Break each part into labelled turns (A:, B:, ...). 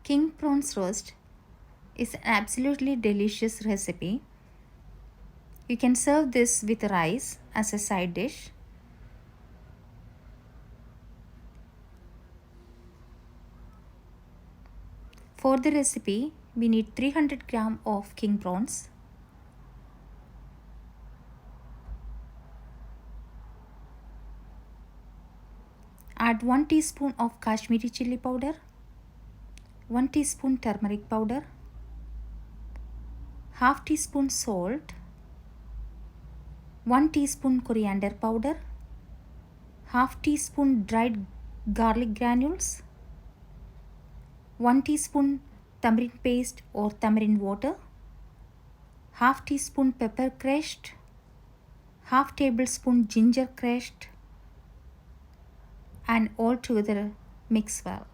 A: King prawns roast is an absolutely delicious recipe. You can serve this with rice as a side dish. For the recipe, we need 300 gram of king prawns, add 1 teaspoon of Kashmiri chili powder, 1 teaspoon turmeric powder, half teaspoon salt, 1 teaspoon coriander powder, half teaspoon dried garlic granules, 1 teaspoon tamarind paste or tamarind water, half teaspoon pepper crushed, half tablespoon ginger crushed, and all together mix well.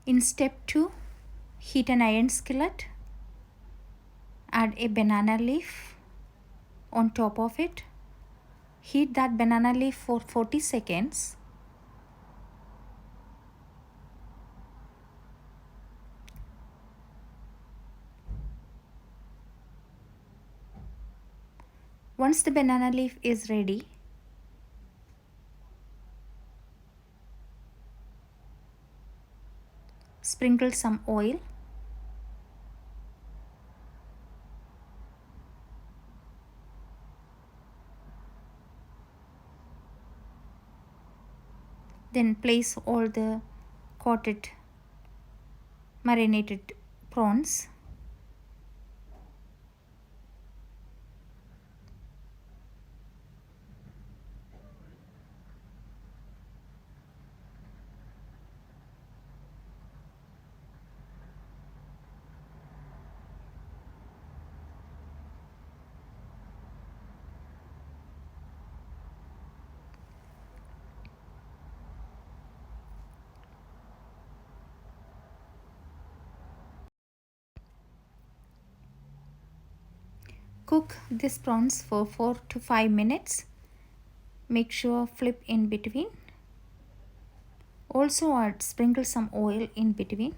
A: In step 2, heat an iron skillet, add a banana leaf on top of it, heat that banana leaf for 40 seconds. Once the banana leaf is ready, sprinkle some oil, then place all the coated marinated prawns. Cook these prawns for 4 to 5 minutes. Make sure flip in between. Also sprinkle some oil in between.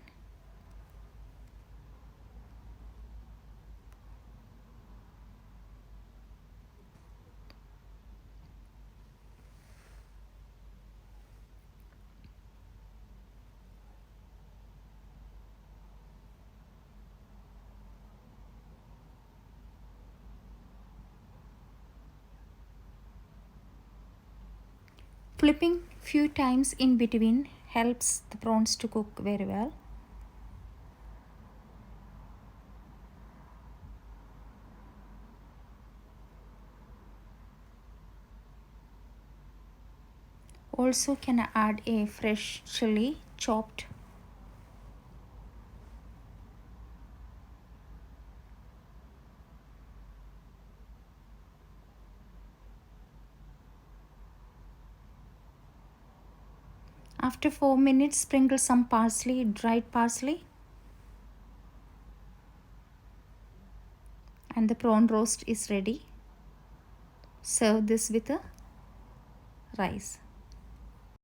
A: Flipping few times in between helps the prawns to cook very well. Also can add a fresh chili chopped. After 4 minutes, sprinkle some parsley, dried parsley. And the prawn roast is ready. Serve this with a rice.